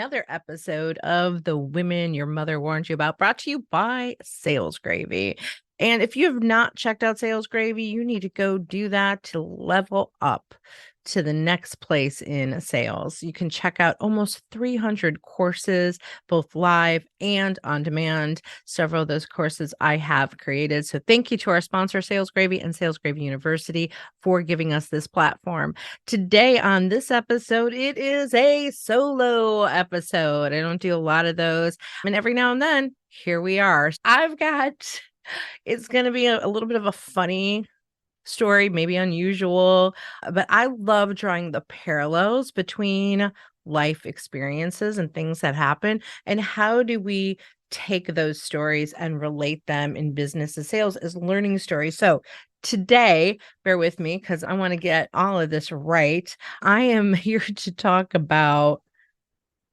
another episode of The Women Your Mother Warned You About, brought to you by Sales Gravy. And if you have not checked out Sales Gravy, you need to go do that to level up to the next place in sales. You can check out almost 300 courses, both live and on demand. Several of those courses I have created. So thank you to our sponsor, Sales Gravy and Sales Gravy University, for giving us this platform. Today on this episode, it is a solo episode. I don't do a lot of those. And every now and then, here we are. It's going to be a little bit of a funny story, maybe unusual, but I love drawing the parallels between life experiences and things that happen, and how do we take those stories and relate them in business and sales as learning stories. So today, bear with me because I want to get all of this right. I am here to talk about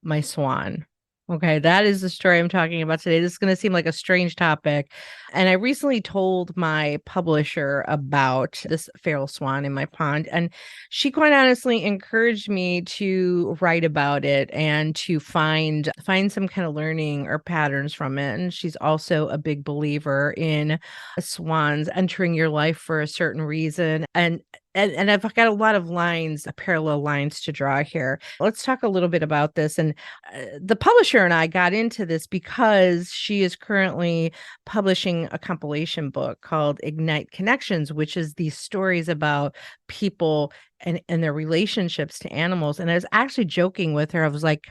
my swan. Okay, that is the story I'm talking about today. This is going to seem like a strange topic. And I recently told my publisher about this feral swan in my pond. And she quite honestly encouraged me to write about it and to find some kind of learning or patterns from it. And she's also a big believer in swans entering your life for a certain reason. And I've got a lot of lines, parallel lines to draw here. Let's talk a little bit about this. And the publisher and I got into this because she is currently publishing a compilation book called Ignite Connections, which is these stories about people and their relationships to animals. And I was actually joking with her. I was like,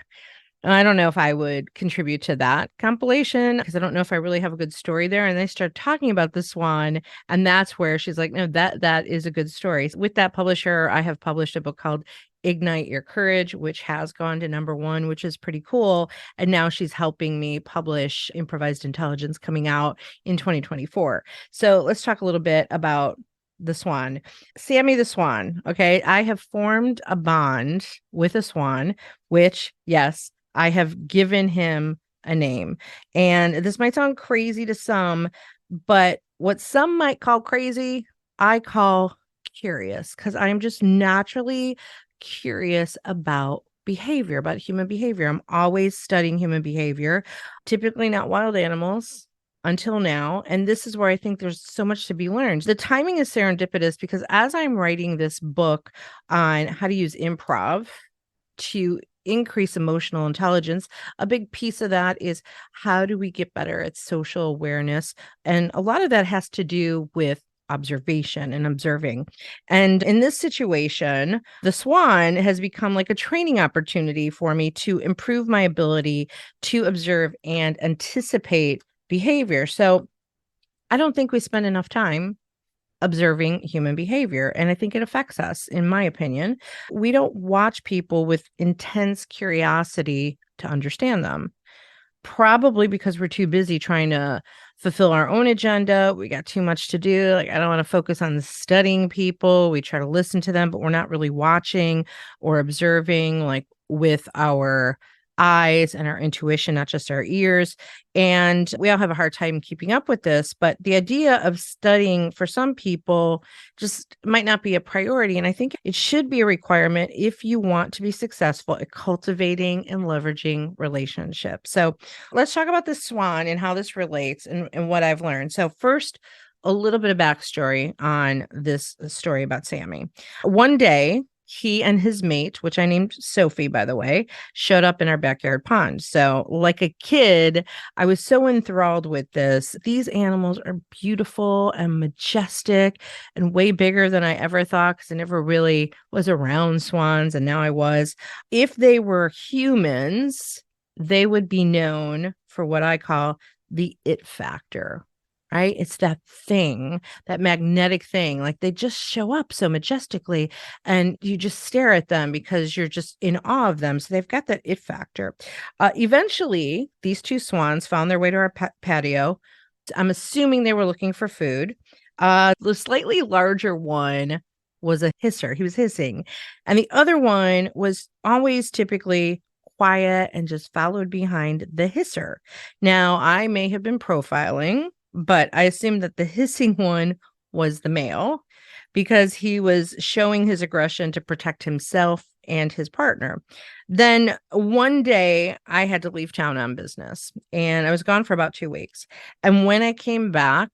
I don't know if I would contribute to that compilation because I don't know if I really have a good story there. And they started talking about the swan, and that's where she's like, no, that is a good story. With that publisher, I have published a book called Ignite Your Courage, which has gone to #1, which is pretty cool. And now she's helping me publish Improvised Intelligence coming out in 2024. So let's talk a little bit about the swan. Sammy the swan. Okay. I have formed a bond with a swan, which, yes, I have given him a name. And this might sound crazy to some, but what some might call crazy, I call curious, because I'm just naturally curious about behavior, about human behavior. I'm always studying human behavior, typically not wild animals until now. And this is where I think there's so much to be learned. The timing is serendipitous because as I'm writing this book on how to use improv to increase emotional intelligence, a big piece of that is how do we get better at social awareness? And a lot of that has to do with observation and observing. And in this situation, the swan has become like a training opportunity for me to improve my ability to observe and anticipate behavior. So I don't think we spend enough time observing human behavior. And I think it affects us, in my opinion. We don't watch people with intense curiosity to understand them, probably because we're too busy trying to fulfill our own agenda. We got too much to do. Like, I don't want to focus on studying people. We try to listen to them, but we're not really watching or observing, like with our eyes and our intuition, not just our ears. And we all have a hard time keeping up with this, but the idea of studying for some people just might not be a priority. And I think it should be a requirement if you want to be successful at cultivating and leveraging relationships. So let's talk about the swan and how this relates and what I've learned. So first, a little bit of backstory on this story about Sammy. One day, he and his mate, which I named Sophie, by the way, showed up in our backyard pond. So, like a kid, I was so enthralled with this. These animals are beautiful and majestic and way bigger than I ever thought because I never really was around swans, and now I was. If they were humans, they would be known for what I call the it factor. Right? It's that thing, that magnetic thing. Like they just show up so majestically and you just stare at them because you're just in awe of them. So they've got that it factor. Eventually, these two swans found their way to our patio. I'm assuming they were looking for food. The slightly larger one was a hisser. He was hissing. And the other one was always typically quiet and just followed behind the hisser. Now, I may have been profiling, but I assumed that the hissing one was the male because he was showing his aggression to protect himself and his partner. Then one day I had to leave town on business and I was gone for about 2 weeks. And when I came back,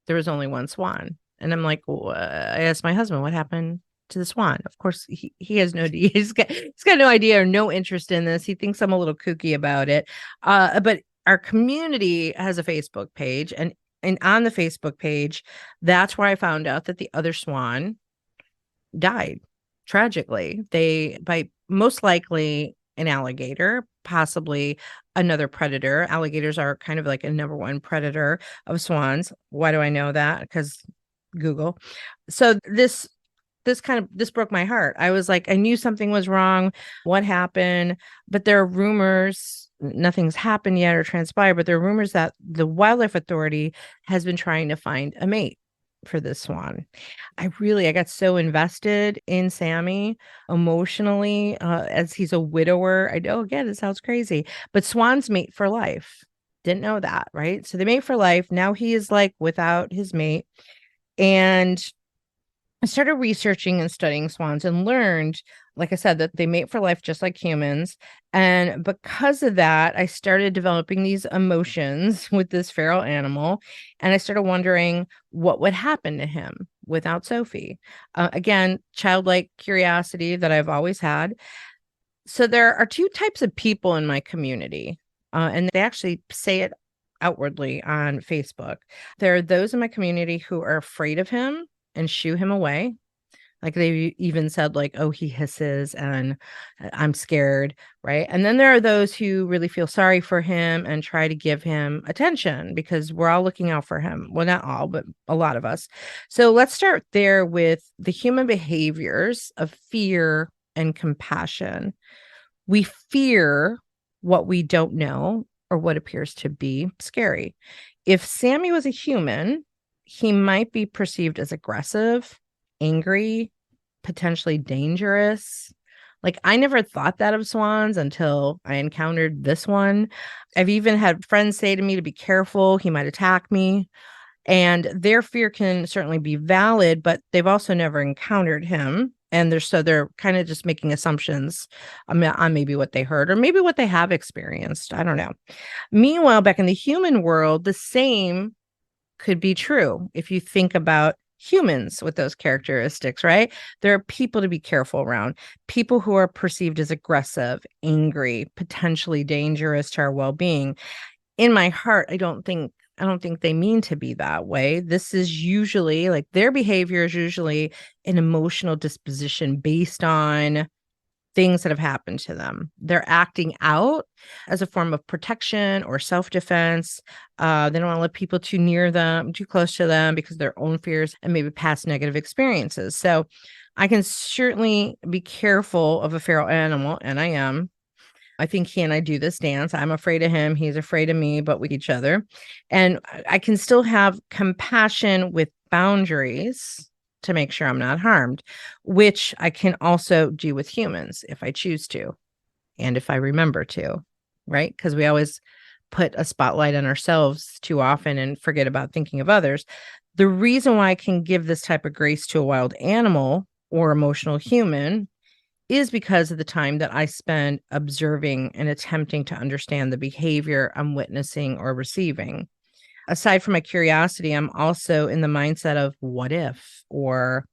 there was only one swan. And I'm like, I asked my husband, what happened to the swan? Of course, he has no, he's got no idea or no interest in this. He thinks I'm a little kooky about it. But our community has a Facebook page, and on the Facebook page, that's where I found out that the other swan died tragically. They, by most likely an alligator, possibly another predator. Alligators are kind of like a number one predator of swans. Why do I know that? Because Google. So this broke my heart. I was like, I knew something was wrong. What happened? But there are rumors, nothing's happened yet or transpired, but there are rumors that the Wildlife Authority has been trying to find a mate for this swan. I got so invested in Sammy emotionally, as he's a widower. I know, again, it sounds crazy, but swans mate for life. Didn't know that, right? So they mate for life. Now he is like without his mate. And I started researching and studying swans and learned, like I said, that they mate for life just like humans. And because of that, I started developing these emotions with this feral animal. And I started wondering what would happen to him without Sophie. Again, childlike curiosity that I've always had. So there are two types of people in my community, and they actually say it outwardly on Facebook. There are those in my community who are afraid of him and shoo him away. Like they even said, like, oh, he hisses and I'm scared, right? And then there are those who really feel sorry for him and try to give him attention because we're all looking out for him. Well, not all, but a lot of us. So let's start there with the human behaviors of fear and compassion. We fear what we don't know or what appears to be scary. If Sammy was a human, he might be perceived as aggressive, angry, potentially dangerous. Like, I never thought that of swans until I encountered this one. I've even had friends say to me to be careful, he might attack me. And their fear can certainly be valid, but they've also never encountered him. And they're kind of just making assumptions on maybe what they heard or maybe what they have experienced. I don't know. Meanwhile, back in the human world, the same could be true if you think about humans with those characteristics, right? There are people to be careful around, people who are perceived as aggressive, angry, potentially dangerous to our well-being. In my heart, I don't think they mean to be that way. This is usually like their behavior is usually an emotional disposition based on things that have happened to them. They're acting out as a form of protection or self-defense. They don't want to let people too close to them because of their own fears and maybe past negative experiences. So I can certainly be careful of a feral animal, and I am. I think he and I do this dance. I'm afraid of him. He's afraid of me, but with each other. And I can still have compassion with boundaries to make sure I'm not harmed, which I can also do with humans if I choose to and if I remember to, right? Because we always put a spotlight on ourselves too often and forget about thinking of others. The reason why I can give this type of grace to a wild animal or emotional human is because of the time that I spend observing and attempting to understand the behavior I'm witnessing or receiving. Aside from my curiosity, I'm also in the mindset of what if, or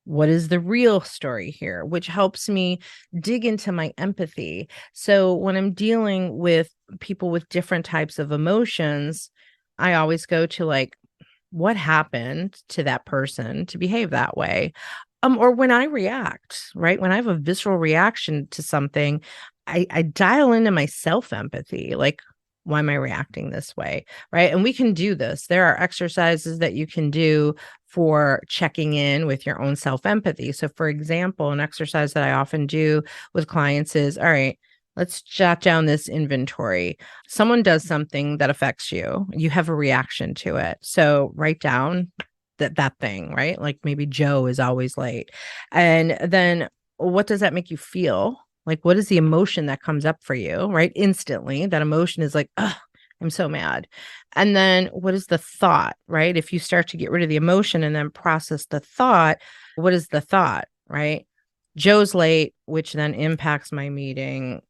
what is the real story here, which helps me dig into my empathy. So when I'm dealing with people with different types of emotions, I always go to like, what happened to that person to behave that way? Or when I react, right? When I have a visceral reaction to something, I dial into my self-empathy, like, why am I reacting this way? Right. And we can do this. There are exercises that you can do for checking in with your own self-empathy. So, for example, an exercise that I often do with clients is, all right, let's jot down this inventory. Someone does something that affects you, you have a reaction to it. So write down that thing, right? Like maybe Joe is always late. And then what does that make you feel? Like, what is the emotion that comes up for you, right? Instantly, that emotion is like, oh, I'm so mad. And then what is the thought, right? If you start to get rid of the emotion and then process the thought, what is the thought, right? Joe's late, which then impacts my meeting,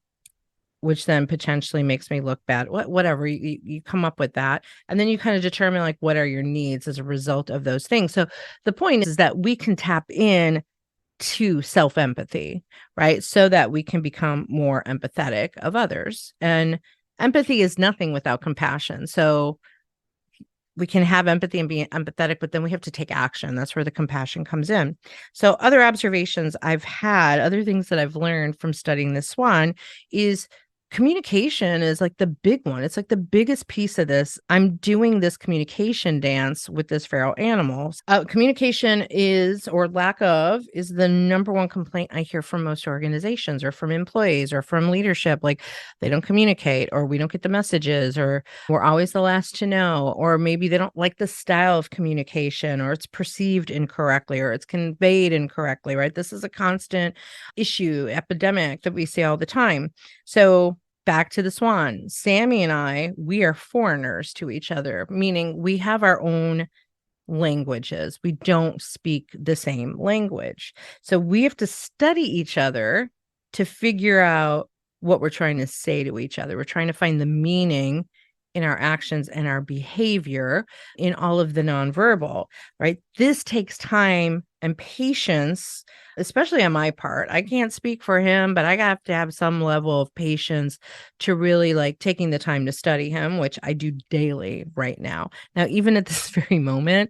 which then potentially makes me look bad. Whatever, you come up with that. And then you kind of determine like what are your needs as a result of those things. So the point is that we can tap in to self-empathy, right? So that we can become more empathetic of others. And empathy is nothing without compassion. So we can have empathy and be empathetic, but then we have to take action. That's where the compassion comes in. So other observations I've had, other things that I've learned from studying this Swan is communication is like the big one. It's like the biggest piece of this. I'm doing this communication dance with this feral animal. Communication is, or lack of, is the number one complaint I hear from most organizations or from employees or from leadership. Like they don't communicate, or we don't get the messages, or we're always the last to know, or maybe they don't like the style of communication, or it's perceived incorrectly, or it's conveyed incorrectly, right? This is a constant issue, epidemic that we see all the time. So back to the Swan, Sammy and I, we are foreigners to each other, meaning we have our own languages. We don't speak the same language. So we have to study each other to figure out what we're trying to say to each other. We're trying to find the meaning in our actions and our behavior in all of the nonverbal, right? This takes time and patience, especially on my part. I can't speak for him, but I have to have some level of patience to really like taking the time to study him, which I do daily right now. Now, even at this very moment,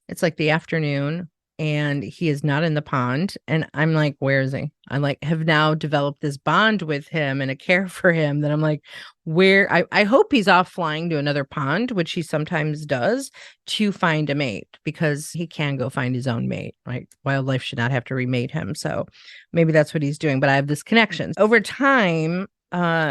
it's like the afternoon and he is not in the pond. And I'm like, where is he? I like have now developed this bond with him and a care for him that I'm like, where I hope he's off flying to another pond, which he sometimes does, to find a mate, because he can go find his own mate, right? Wildlife should not have to remate him. So maybe that's what he's doing. But I have this connection. Over time,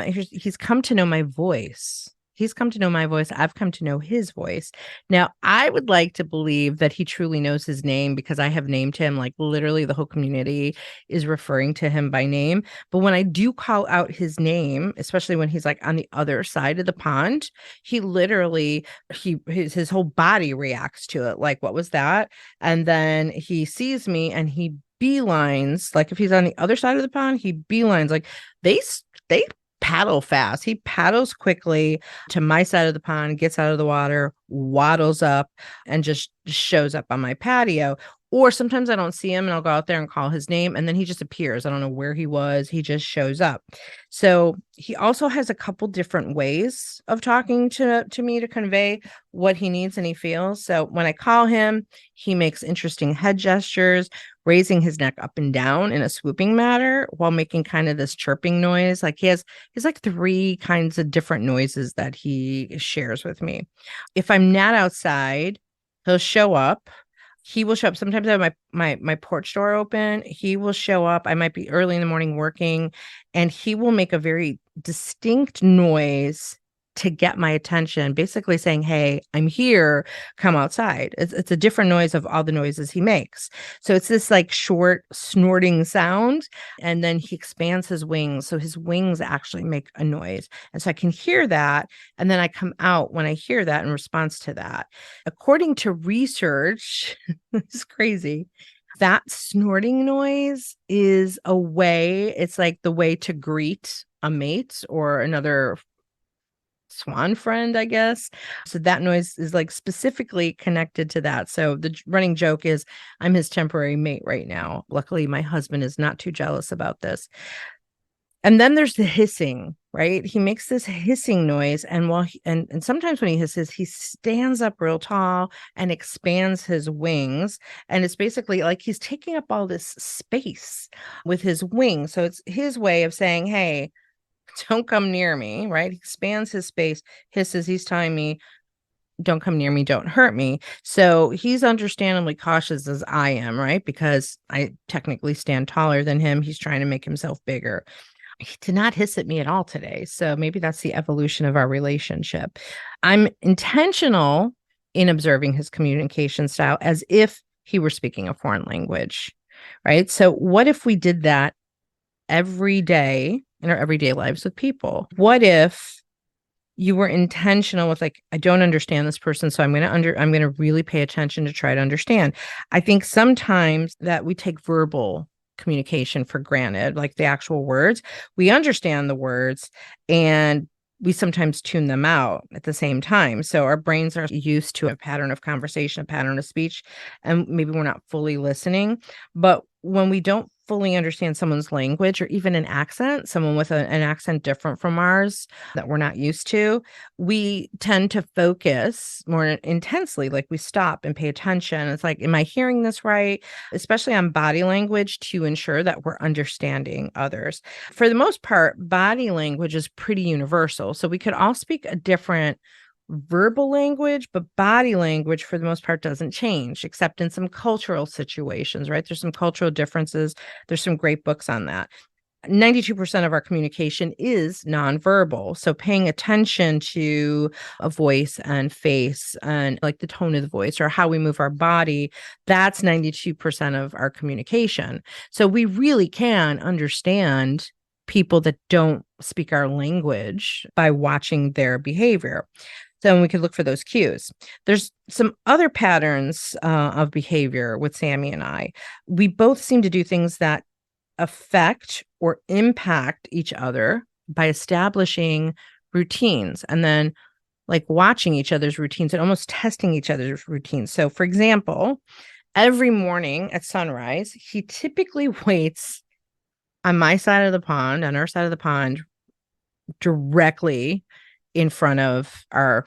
he's come to know my voice. He's come to know my voice. I've come to know his voice. Now, I would like to believe that he truly knows his name because I have named him, like literally the whole community is referring to him by name. But when I do call out his name, especially when he's like on the other side of the pond, he literally, his whole body reacts to it. Like, what was that? And then he sees me and he beelines, like if he's on the other side of the pond, he beelines, like they paddle fast. He paddles quickly to my side of the pond, gets out of the water, waddles up, and just shows up on my patio. Or sometimes I don't see him and I'll go out there and call his name and then he just appears. I don't know where he was. He just shows up. So he also has a couple different ways of talking to me to convey what he needs and he feels. So when I call him, he makes interesting head gestures, raising his neck up and down in a swooping manner while making kind of this chirping noise. Like he's like three kinds of different noises that he shares with me. If I'm not outside, he'll show up. He will show up. Sometimes I have my porch door open. He will show up. I might be early in the morning working, and he will make a very distinct noise to get my attention, basically saying, hey, I'm here, come outside. It's a different noise of all the noises he makes. So it's this like short snorting sound. And then he expands his wings. So his wings actually make a noise. And so I can hear that. And then I come out when I hear that in response to that. According to research, it's crazy. That snorting noise is a way, it's like the way to greet a mate or another swan friend, I guess. So that noise is like specifically connected to that. So the running joke is I'm his temporary mate right now. Luckily, my husband is not too jealous about this. And then there's the hissing, right? He makes this hissing noise. And and sometimes when he hisses, he stands up real tall and expands his wings. And it's basically like he's taking up all this space with his wings. So it's his way of saying, hey, don't come near me, right? He expands his space, hisses, he's telling me, don't come near me, don't hurt me. So he's understandably cautious as I am, right? Because I technically stand taller than him. He's trying to make himself bigger. He did not hiss at me at all today. So maybe that's the evolution of our relationship. I'm intentional in observing his communication style as if he were speaking a foreign language, right? So what if we did that every day in our everyday lives with people? What if you were intentional with like, I don't understand this person, so I'm going to really pay attention to try to understand. I think sometimes that we take verbal communication for granted, like the actual words. We understand the words and we sometimes tune them out at the same time. So our brains are used to a pattern of conversation, a pattern of speech, and maybe we're not fully listening. But when we don't fully understand someone's language or even an accent, someone with an accent different from ours that we're not used to, we tend to focus more intensely. Like we stop and pay attention. It's like, am I hearing this right? Especially on body language to ensure that we're understanding others. For the most part, body language is pretty universal. So we could all speak a different verbal language, but body language for the most part doesn't change, except in some cultural situations, right? There's some cultural differences. There's some great books on that. 92% of our communication is nonverbal. So paying attention to a voice and face and like the tone of the voice or how we move our body, that's 92% of our communication. So we really can understand people that don't speak our language by watching their behavior. So we could look for those cues. There's some other patterns of behavior with Sammy and I. We both seem to do things that affect or impact each other by establishing routines and then like watching each other's routines and almost testing each other's routines. So, for example, every morning at sunrise, he typically waits on my side of the pond, on our side of the pond, directly in front of our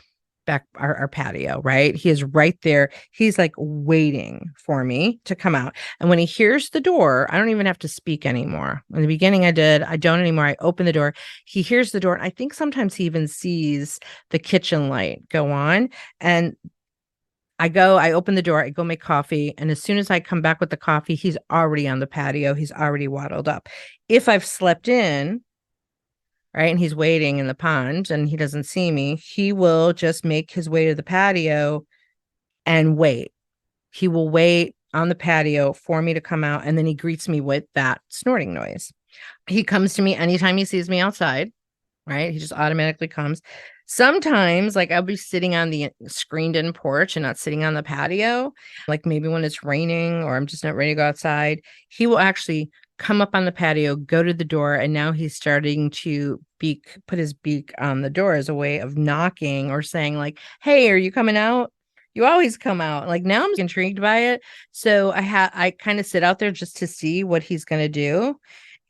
patio, right? He is right there. He's like waiting for me to come out. And when he hears the door, I don't even have to speak anymore. In the beginning I did. I don't anymore. I open the door. He hears the door. And I think sometimes he even sees the kitchen light go on. And I open the door, I go make coffee. And as soon as I come back with the coffee, he's already on the patio. He's already waddled up. If I've slept in, right, and he's waiting in the pond and he doesn't see me, he will just make his way to the patio and wait. He will wait on the patio for me to come out, and then he greets me with that snorting noise. He comes to me anytime he sees me outside, right? He just automatically comes. Sometimes, like I'll be sitting on the screened in porch and not sitting on the patio, like maybe when it's raining or I'm just not ready to go outside, he will actually come up on the patio, go to the door, and now he's starting to put his beak on the door as a way of knocking or saying like, "Hey, are you coming out? You always come out." Like now I'm intrigued by it. So I kind of sit out there just to see what he's going to do.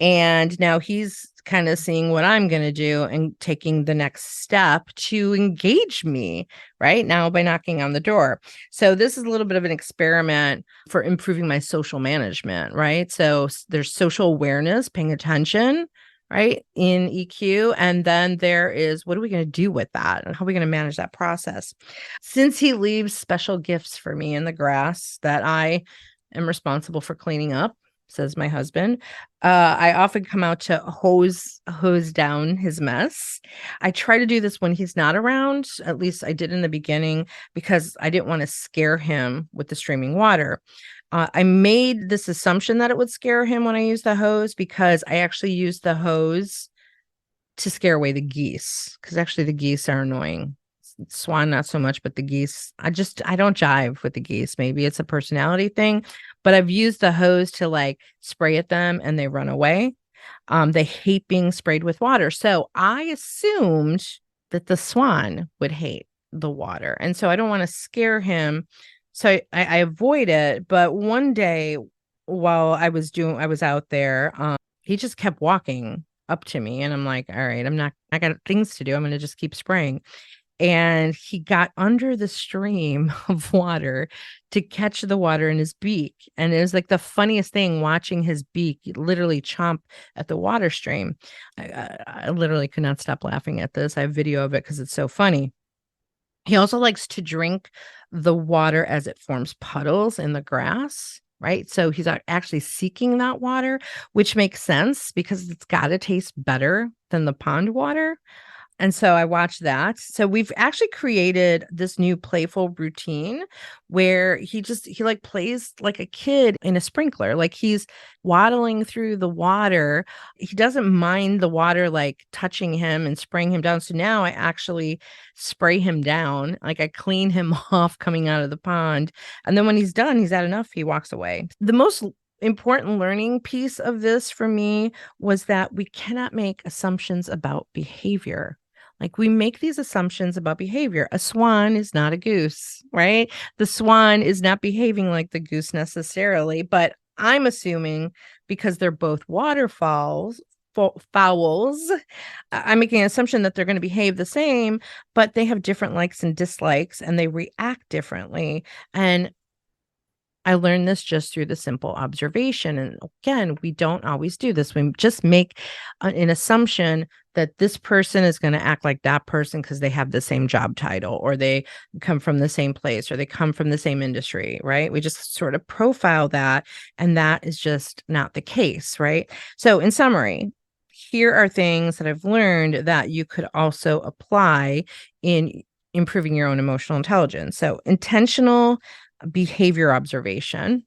And now he's kind of seeing what I'm going to do and taking the next step to engage me right now by knocking on the door. So this is a little bit of an experiment for improving my social management, right? So there's social awareness, paying attention, right, in EQ. And then there is, what are we going to do with that? And how are we going to manage that process? Since he leaves special gifts for me in the grass that I am responsible for cleaning up, says my husband, I often come out to hose down his mess. I try to do this when he's not around. At least I did in the beginning because I didn't want to scare him with the streaming water. I made this assumption that it would scare him when I used the hose because I actually used the hose to scare away the geese, because actually the geese are annoying. Swan, not so much, but the geese, I don't jive with the geese. Maybe it's a personality thing, but I've used the hose to like spray at them and they run away. They hate being sprayed with water. So I assumed that the swan would hate the water. And so I don't want to scare him. So I avoid it. But one day while I was out there, he just kept walking up to me and I'm like, all right, I got things to do. I'm going to just keep spraying. And he got under the stream of water to catch the water in his beak. And it was like the funniest thing watching his beak literally chomp at the water stream. I literally could not stop laughing at this. I have video of it because it's so funny. He also likes to drink the water as it forms puddles in the grass, right? So he's actually seeking that water, which makes sense because it's got to taste better than the pond water. And so I watched that. So we've actually created this new playful routine where he like plays like a kid in a sprinkler. Like he's waddling through the water. He doesn't mind the water like touching him and spraying him down. So now I actually spray him down. Like I clean him off coming out of the pond. And then when he's done, he's had enough, he walks away. The most important learning piece of this for me was that we cannot make assumptions about behavior. Like we make these assumptions about behavior. A swan is not a goose, right? The swan is not behaving like the goose necessarily, but I'm assuming because they're both waterfowls, fowls, I'm making an assumption that they're going to behave the same, but they have different likes and dislikes and they react differently. And I learned this just through the simple observation. And again, we don't always do this. We just make an assumption that this person is going to act like that person because they have the same job title or they come from the same place or they come from the same industry, right? We just sort of profile that. And that is just not the case, right? So, in summary, here are things that I've learned that you could also apply in improving your own emotional intelligence. So, intentional behavior observation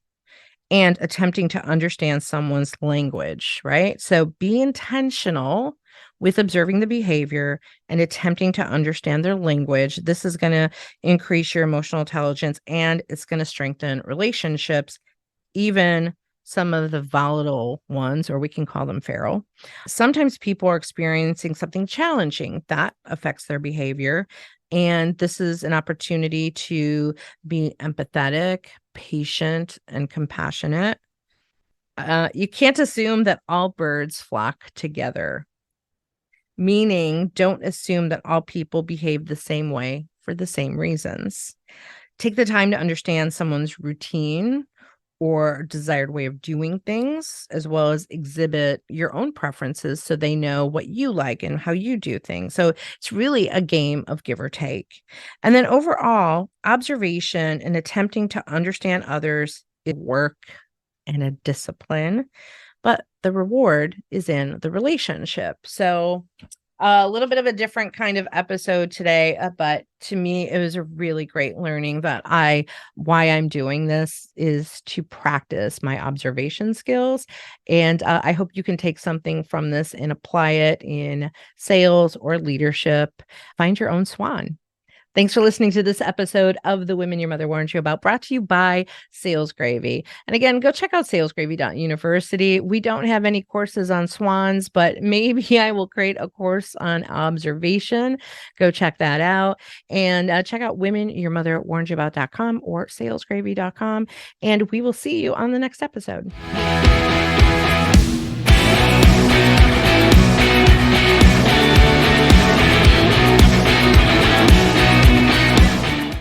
and attempting to understand someone's language, right? So be intentional with observing the behavior and attempting to understand their language. This is going to increase your emotional intelligence and it's going to strengthen relationships, even some of the volatile ones, or we can call them feral. Sometimes people are experiencing something challenging that affects their behavior. And this is an opportunity to be empathetic, patient, and compassionate. You can't assume that all birds flock together, meaning don't assume that all people behave the same way for the same reasons. Take the time to understand someone's routine or desired way of doing things, as well as exhibit your own preferences so they know what you like and how you do things. So it's really a game of give or take. And then overall, observation and attempting to understand others is work and a discipline, but the reward is in the relationship. So a little bit of a different kind of episode today, but to me, it was a really great learning that why I'm doing this is to practice my observation skills. And I hope you can take something from this and apply it in sales or leadership. Find your own swan. Thanks for listening to this episode of The Women Your Mother Warned You About, brought to you by Sales Gravy. And again, go check out salesgravy.university. We don't have any courses on swans, but maybe I will create a course on observation. Go check that out. And check out womenyourmotherwarnedyouabout.com or salesgravy.com. And we will see you on the next episode.